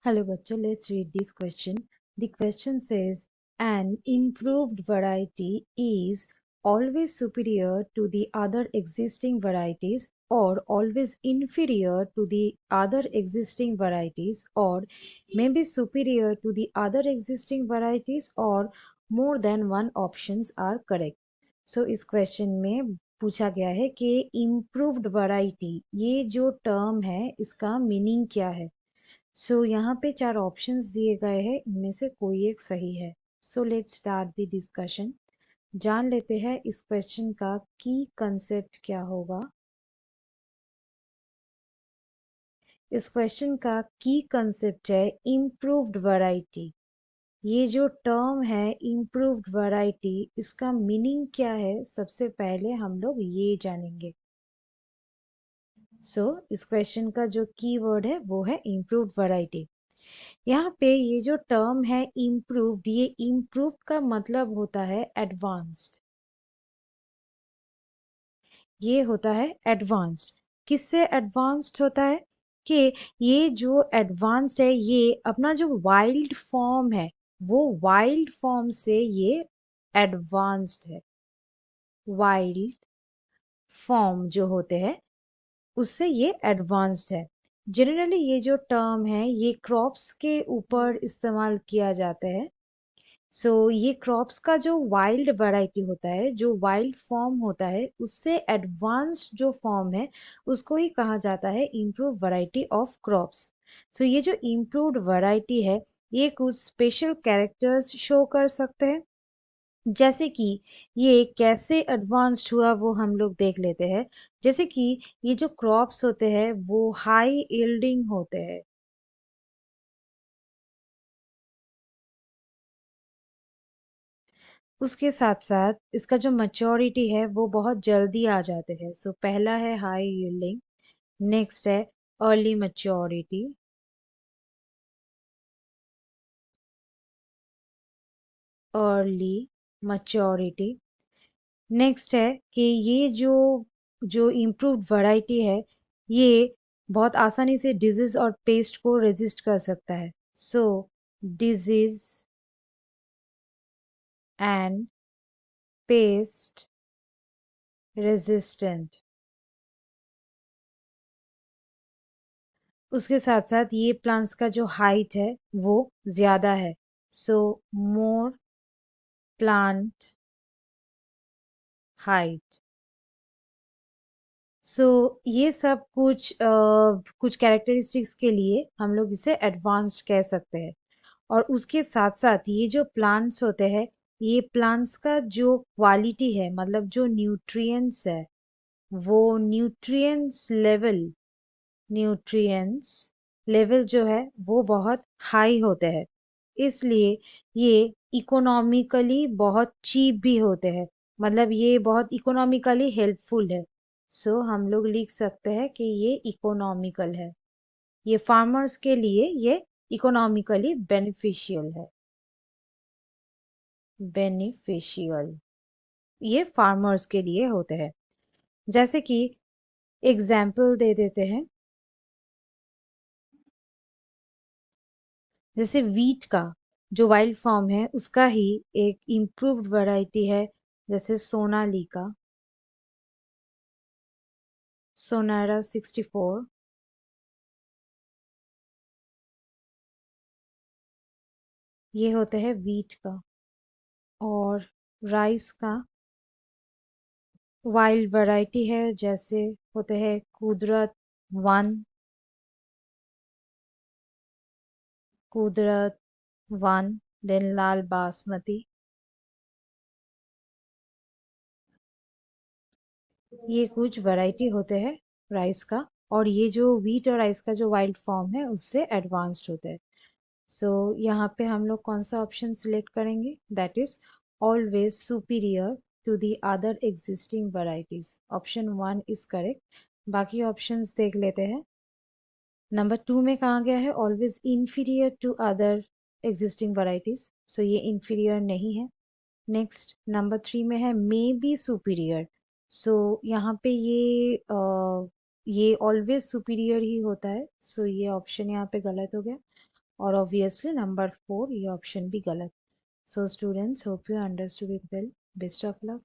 Hello, bachcho. Let's read this question. The question says, an improved variety is always superior to the other existing varieties or always inferior to the other existing varieties or maybe superior to the other existing varieties or more than one options are correct. So इस question में पूछा गया है कि improved variety ये जो term है इसका meaning क्या है. सो यहाँ पे चार ऑप्शंस दिए गए हैं, इनमें से कोई एक सही है. So let's start the discussion. जान लेते हैं इस क्वेश्चन का की कंसेप्ट क्या होगा. इस क्वेश्चन का की कंसेप्ट है इम्प्रूव्ड वैरायटी. ये जो टर्म है इम्प्रूव्ड वैरायटी, इसका मीनिंग क्या है सबसे पहले हम लोग ये जानेंगे. सो इस क्वेश्चन का जो की वर्ड है वो है इम्प्रूव्ड वैरायटी. यहाँ पे ये जो टर्म है इम्प्रूव्ड, ये इम्प्रूव्ड का मतलब होता है एडवांस्ड. ये होता है एडवांस्ड. किससे एडवांस्ड होता है कि ये जो एडवांस्ड है ये अपना जो वाइल्ड फॉर्म है वो वाइल्ड फॉर्म से ये एडवांस्ड है. वाइल्ड फॉर्म जो होते हैं उससे ये एडवांस्ड है. जनरली ये जो टर्म है ये क्रॉप्स के ऊपर इस्तेमाल किया जाता है. ये क्रॉप्स का जो वाइल्ड वैरायटी होता है, जो वाइल्ड फॉर्म होता है, उससे एडवांस्ड जो फॉर्म है उसको ही कहा जाता है इम्प्रूव वैरायटी ऑफ क्रॉप्स. ये जो इम्प्रूव्ड वैरायटी है ये कुछ स्पेशल कैरेक्टर्स शो कर सकते हैं. जैसे कि ये कैसे एडवांस्ड हुआ वो हम लोग देख लेते हैं. जैसे कि ये जो क्रॉप्स होते हैं वो हाई यील्डिंग होते हैं. उसके साथ साथ इसका जो मैच्योरिटी है वो बहुत जल्दी आ जाते हैं. पहला है हाई यील्डिंग, नेक्स्ट है early maturity, early maturity. Next है कि ये जो जो इम्प्रूव्ड वैरायटी है ये बहुत आसानी से डिजीज और पेस्ट को रेजिस्ट कर सकता है. सो डिजीज एंड पेस्ट रेजिस्टेंट. उसके साथ साथ ये प्लांट्स का जो हाइट है वो ज्यादा है. सो मोर प्लांट हाइट. ये सब कुछ कैरेक्टरिस्टिक्स के लिए हम लोग इसे एडवांस्ड कह सकते हैं. और उसके साथ साथ ये जो प्लांट्स होते हैं ये प्लांट्स का जो क्वालिटी है मतलब जो न्यूट्रिएंट्स है वो न्यूट्रिएंट्स लेवल जो है वो बहुत हाई होते हैं. इसलिए ये इकोनॉमिकली बहुत चीप भी होते हैं. मतलब ये बहुत इकोनॉमिकली हेल्पफुल है. हम लोग लिख सकते हैं कि ये इकोनॉमिकल है. ये फार्मर्स के लिए ये इकोनॉमिकली बेनिफिशियल है. बेनिफिशियल ये फार्मर्स के लिए होते हैं. जैसे कि एग्जाम्पल दे देते हैं. जैसे वीट का जो वाइल्ड फॉर्म है उसका ही एक इम्प्रूव्ड वैरायटी है. जैसे सोनालिका, सोनारा 64. ये होते हैं वीट का. और राइस का वाइल्ड वैरायटी है जैसे होते हैं कुदरत वन, कुदरत वन, देन लाल बासमती. ये कुछ वैरायटी होते हैं राइस का. और ये जो वीट और राइस का जो वाइल्ड फॉर्म है उससे एडवांस्ड होता है. यहाँ पे हम लोग कौन सा ऑप्शन सिलेक्ट करेंगे. That is always superior to the other existing varieties. Option 1 is correct. बाकी ऑप्शंस देख लेते हैं. नंबर 2 में कहा गया है always inferior to other existing varieties. ये इंफीरियर नहीं है. नेक्स्ट नंबर 3 में है मे बी सुपीरियर. यहाँ पे ये ऑलवेज सुपीरियर ही होता है. ये ऑप्शन यहाँ पे गलत हो गया. और ऑब्वियसली नंबर 4 ये ऑप्शन भी गलत। So students, hope you understood it well. Best of luck.